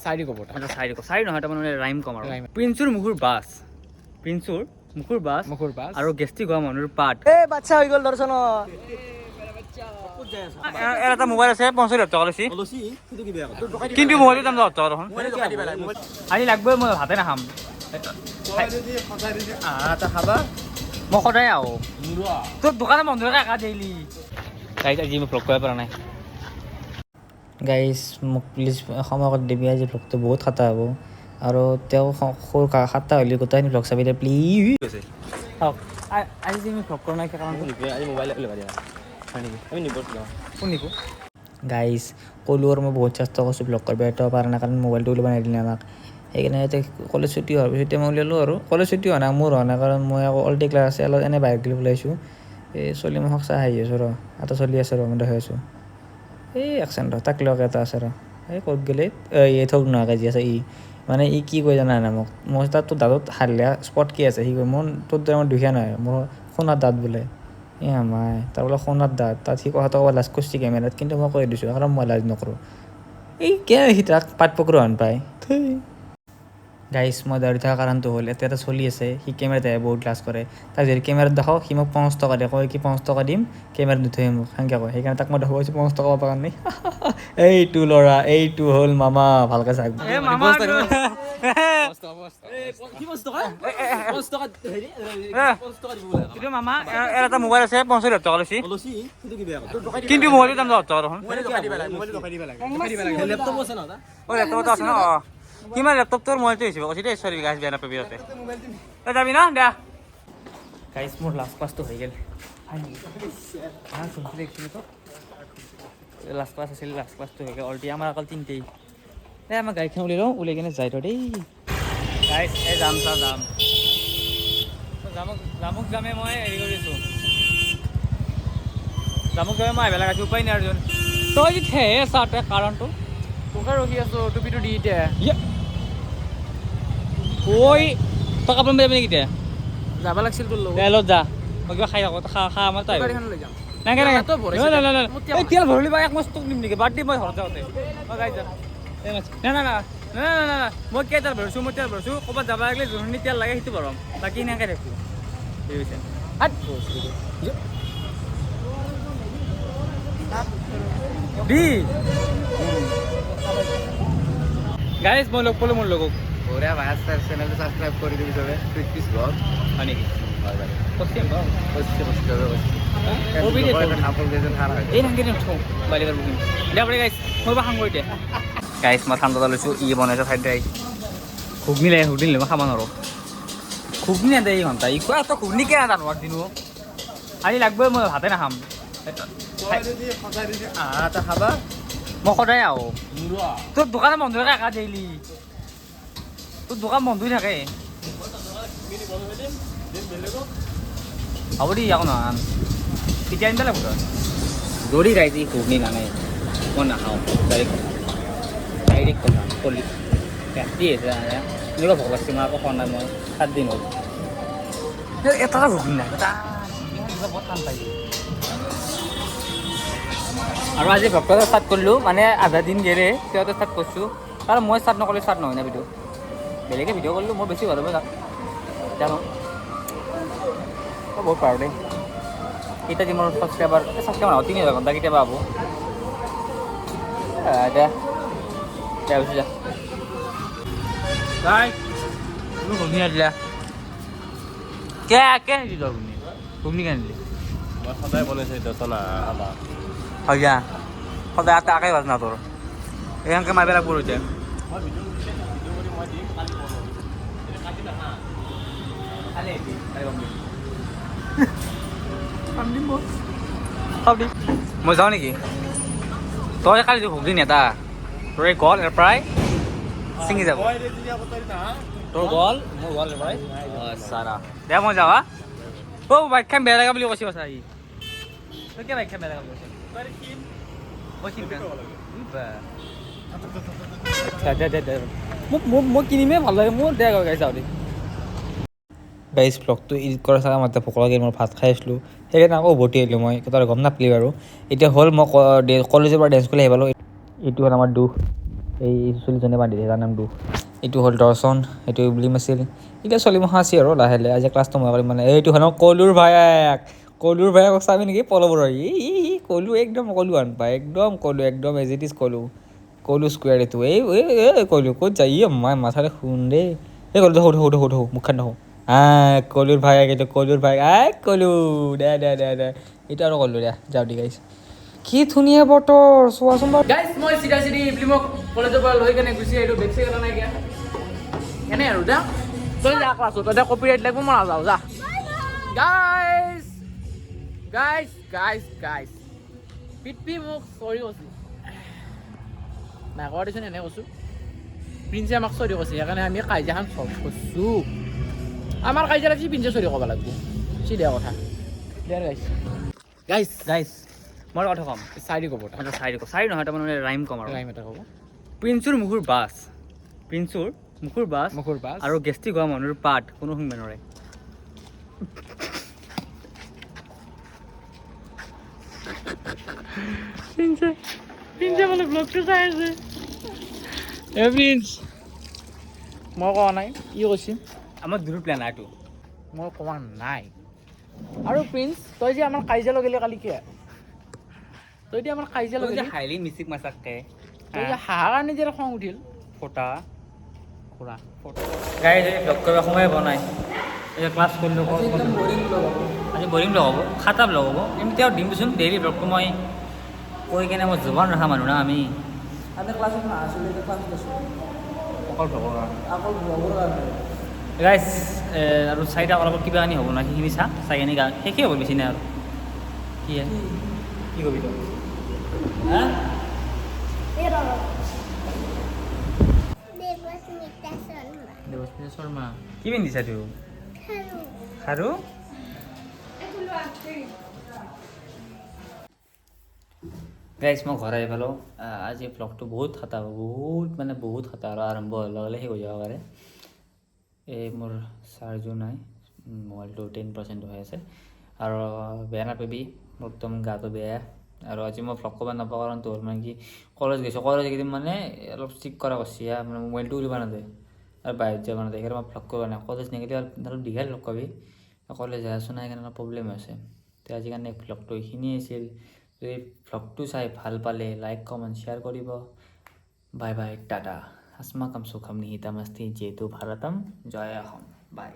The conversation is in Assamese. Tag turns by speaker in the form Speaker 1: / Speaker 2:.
Speaker 1: চাৰি ক'ব
Speaker 2: আচ্ছা চাৰি নহয় তাৰমানে ৰাইম কম আৰু প্ৰিন্সুৰ মুখুৰ বাছ মুখুৰ বাছ আৰু গেষ্টিক হোৱা মানুহৰ পাত বাচ্চা হৈ গ'ল দৰ্শন এটা মোবাইল আছে 75,000 টকা লৈছি কিন্তু মোবাইলটোৰ দাম 10 টকা দেখোন আজি লাগবই মই ভাতে নাখাম মই সদায় আহো তোৰ দোকানে বন্ধ হৈ একা ডেইলি গাইজ আজি মই ভ্লগ কৰিব পৰা নাই গাইজ মোক প্লিজ সময় কৰি দিবি আজি ভ্লগটো বহুত খাটা হ'ব আৰু তেওঁ সৰু 7টা হ'লে গোটেইখিনি ভ্লগ চাবি প্লিজ চাওক আজি যে আমি ভ্লগ কৰা নাই কাৰণ আজি মোবাইল গাইজ ক'লো আৰু মই বহুত চেষ্টা কৰিছোঁ ভ্লগ কৰিব এটা পৰা নাই কাৰণ মোবাইলটো উলিয়াব নিদিলে আমাক সেইকাৰণে এতিয়া কলেজ ছুটি হোৱাৰ পিছত মই উলিয়ালোঁ আৰু কলেজ ছুটি হোৱা নাই মোৰ হোৱা নাই কাৰণ মই আকৌ অলৰেডি ক্লাছ আছে অলপ এনেই বাহিৰত গ'লে ওলাইছোঁ এই চলি মই চাই আহি আছোঁ এটা চলি আছে মই দেখাই আছোঁ এই একচেণ্ট তাক লগ এটা আছে এই ক'ত গ'লে এই থক নোহোৱা কাজি আছে মানে কি কৈ জানা নাই মই তাত তোৰ দাঁতত হালিয়া স্পট কি আছে সি কয় মোৰ তোৰ দ্বাৰা মই দুখীয়া নহয় মোৰ সোণাৰ দাঁত বোলে আমাই তাৰ বোলে সোণাৰ দাঁত তাত সি কথাটো ক'ব লাজ কৰিছে কেমেৰাত কিন্তু মই কৈ দিছোঁ কাৰণ মই লাজ নকৰোঁ এই সি তাক পাত পকৰো হান পায় গাইজ মই দৌৰি থকা কাৰণটো হ'ল এটা চলি আছে সি কেমেৰাত বহুত লাজ কৰে তাক যদি কেমেৰাত দেখাওঁ সি মোক 50 টকা দিয়ে কয় কি 50 টকা দিম কেমেৰাত নুঠুৱে মোক সেনেকৈ কয় সেইকাৰণে তাক মই দেখাব পাইছোঁ 50 টকা পাবৰ কাৰণে এইটো ল'ৰা এইটো হ'ল মামা ভালকৈ চাওক মামা এটা মোবাইল আছে 75,000 টকা লৈছি কিন্তু মোবাইলটোৰ দাম 10 টকা দেখোন লেপটপটো আছে ন কিমান লেপটপ তোৰ মোবাইলটো হৈছে কৈছে দেই চৰি গাইজ বেয়া নাপাবি তাতে তই যাবি ন দে গাইজ মোৰ লাষ্ট ক্লাছটো হৈ গ'ল লাষ্ট ক্লাছ আছিল লাষ্ট ক্লাছটো হৈ গ'ল অলৰেডি আমাৰ অকল 3টাই এই আমাৰ গাড়ীখন উলিয়াই লওঁ উলিয়াই কিনে যাই থৈ দেই গাইজ এই যাম জামুক যামে মই হেৰি কৰিছোঁ জামুক যামে মই আহিব লগাইছোঁ উপায় নাই আৰু তই যি থেহে চাওঁতে কাৰণটো তোকে ৰখি আছোঁ টুপিটো দি এতিয়া ঐ তই কাপোৰ মাৰিবি নেকি এতিয়া যাব লাগিছিল তোৰ লগত যা মই কিবা খাই থাকোঁ খা আমাৰ তাই লৈ যাম নাই তেল ভৰলি বা এক মাছ তোক নিম নেকি বাদ দি মই ঘৰত যাওঁতে মই গাই যাম নাই মই কেই তেল ভৰিছোঁ ক'ৰবাত যাব লাগিলে যোনখিনি তেল লাগে সেইটো ভৰাম বাকী এনেকৈ থাকোঁ দি গাইজ মই লগ পালোঁ মোৰ লগক বঢ়িয়া ভাই চেনেলটো ছাবস্ক্ৰাইব কৰি দিবি চবে প্ৰিটিছ ব্লগ হয় নেকি গাইজ মই ঠাণ্ডা লৈছোঁ বনাইছোঁ ফ্ৰাইড ৰাইচ ঘুগনি লাগে ঘুগনি মই খাব নোৱাৰোঁ ঘুগনি আদে এই ঘণ্টা খোৱা তই ঘুগনি কেনে জানো দিনো আজি লাগবই মই ভাতে নাখাম খাবা মই সদায় আহোঁ তোৰ দোকানে বন্ধ হৈ থাকে ডেইলি তোৰ দোকান বন্ধ হৈ থাকে হ'ব দেই আকৌ নহয় কেতিয়া আনিব লাগিব তই দৌৰি গাইছে ঘুগনি নানে মই নাখাওঁ ডাইৰেক্ট কথা কলি ৰাতি আছে এনেকুৱা ভোক লাগছে মই আকৌ খোৱা নাই মই 7 দিন হ'ল এটা ঘুগনি নাই বহুত টান পাই আৰু আজি ভক্তটো ষ্টাৰ্ট কৰিলোঁ মানে আধা দিন গেৰে তেওঁতে ষ্টাৰ্ট কৰিছোঁ কাৰণ মই ষ্টাৰ্ট নকৰিলে ষ্টাৰ্ট নহয় না ভিডিঅ' বেলেগে ভিডিঅ' কৰিলোঁ মই বেছি ভাল হ'ব তাক জানো বহুত পাৰোঁ দেই এতিয়া যে মোৰ ছাবস্ক্ৰাইবাৰ নহয় 3,000 ঘণ্টা কেতিয়াবা হ'ব এতিয়া কৈছোঁ যা ঘুগনি আনিলা কে নিদি তই ঘুগনি কে আনিলি
Speaker 1: মই সদায় বনাইছোঁ দচনা
Speaker 2: হয় যা সদায় আটাকে বাজ না তোৰ এইখানকে মাৰিব লাগিব এতিয়া মই যাওঁ নেকি তই কালি ঘুগনি নেতা তোৰ এই গল ইয়াৰ পৰাই ছিঙি যাব তোৰ গল মোৰ গল ইয়াৰ পৰাই চাৰা দে মই যাওঁ বাইক খান বেয়া লগা বুলি কৈছে কথা আহি তই কিয় বাইক খান বেয়া লগা বুলি কৈছে মই কিনিমেই ভাল লাগে মোৰ দে গাই যাওঁ দেই গাইজ ব্লগটো এডিট কৰা চাগে মই ভোক লাগে মই ভাত খাই আছিলোঁ সেইকাৰণে আকৌ উভতি আহিলোঁ মই তই গম নাপালি বাৰু এতিয়া হ'ল মই কলেজৰ পৰা ডেন্স কৰি আহি পালোঁ এইটো হ'ল আমাৰ দুখ এই চলিজনে বান্ধি দিয়ে তাৰ নামটো এইটো হ'ল দৰ্শন এইটো ইব্লিম আছিল এতিয়া চলি মহা আছে আৰু লাহে লাহে আজি ক্লাছটো মই কৰিম মানে এইটো হ'ল কলুৰ ভায়েক চাবি নেকি পলবোৰৰ কলু একদম কলু আন পায় একদম কলু একদম এজ ইট ইজ কলু স্কুৱেৰ এইটো এই কলু ক'ত যায় মাই মাথাৰে শুন দেই এই কলু সৌ মুখখন দেখোঁ কলুৰ ভায়েক এইটো কলুৰ ভায়েক কলু দে এইটো আৰু কলু দে যাওঁ দি গাইছ কি ধুনীয়া বতৰ চোৱাচোন বাৰু
Speaker 3: গাইজ মই চিধা ইব্লিমক কলেজৰ পৰা লৈ কেনে গুচি আহিলোঁ বেগ চেগ নাই কিয়া এনে আৰু যা তই যা ক্লাছত তই কপিৰাইট লাগিব মই নাযাওঁ যা গাইজ পিটপি মোক চৰি কৈছে নাই কোৱা দিছোন এনে কৈছোঁ প্ৰিন্সে আমাক চৰি কৈছে সেইকাৰণে আমি কাজিয়াখন চল্ভ কৰিছোঁ আমাৰ কাজিয়া লাগিছে প্ৰিন্সে চৰি ক'ব লাগিব চিধা কথা দে গাইজ
Speaker 2: মই কথা ক'ম
Speaker 3: চাৰি ক'ব
Speaker 2: চাৰি নহয় তাৰমানে ৰাইম ক'ম আৰু
Speaker 3: টাইম এটা ক'ব
Speaker 2: প্ৰিন্সুৰ মুখৰ বাছ
Speaker 3: মুখৰ বাছ
Speaker 2: আৰু গেষ্টিক হোৱা মানুহৰ পাত কোনো শুনিব নোৱাৰে
Speaker 3: প্ৰিন্সে মানে ব্লগটো চাই আছে প্ৰিন্স মই কোৱা নাই ই কৈছে
Speaker 2: আমাৰ দূৰ প্লেন এইটো
Speaker 3: মই কোৱা নাই আৰু প্ৰিন্স তই যে আমাৰ কাজিয়া লগালি কালি কিয় তই যে আমাৰ কাজিয়া লগালি
Speaker 2: হাইলি মিচিক মাছাকে
Speaker 3: তই যে হাঁহাৰ কাৰণে যে খং উঠিল
Speaker 2: ফটা
Speaker 3: খুৰা
Speaker 2: গাড়ী যদি ব্লগ কৰিব সময় বনাই এতিয়া ক্লাছ কৰিলোঁ আজি বৰিং ব্লগ হ'ব খাতা ব্লগ হ'ব এমিতি আৰু দিম দেচোন ডেইলি ব্লগটো মই কৈ কেনে মই জোবান ৰখা মানুহ না আমি অকল ব্লগৰ কাৰণে গাইজ আৰু চাৰিটা অলপ কিবা আনি হ'ব না সেইখিনি চাই কিনে শেষেই হ'ব বেছি নাই আৰু কি কবি তই
Speaker 3: দেৱস্মিতা শৰ্মা
Speaker 2: কি পিন্ধিছা তোৰ খাৰু গাইজ মই ঘৰ আহি পালোঁ আজি ব্লগটো বহুত খাটা হ'ব বহুত খাটা আৰু আৰম্ভ হোৱাৰ লগে লগে শেষ হৈ যাব পাৰে এই মোৰ চাৰ্জো নাই মোবাইলটো 10% হৈ আছে আৰু বেয়া নাপাবি একদম গাটো বেয়া আৰু আজি মই ভ্লগ কৰিব নাপাওঁ কাৰণ তোৰ মানে কি কলেজ গৈছোঁ কলেজ এইকেইদিন মানে অলপ ষ্ট্ৰিক কৰা কৰিছে মানে মোবাইলটো উলিব নাযায় আৰু বাহিৰত যাব নাযায় সেইকাৰণে মই ভ্লগ কৰিব নাই কলেজ নেগেলি অলপ দীঘল ভ্লগ কৰিবি কলেজ যাই আছোঁ নাই সেইকাৰণে অলপ প্ৰব্লেম হৈছে তো আজি কাৰণে ভ্লগটো এইখিনিয়ে আছিল যদি ভ্লগটো চাই ভাল পালে লাইক কমেণ্ট শ্বেয়াৰ কৰিব বাই টাটা अस्माकं सुखं निहितमस्ति जेतु भारतं जय अहं बाय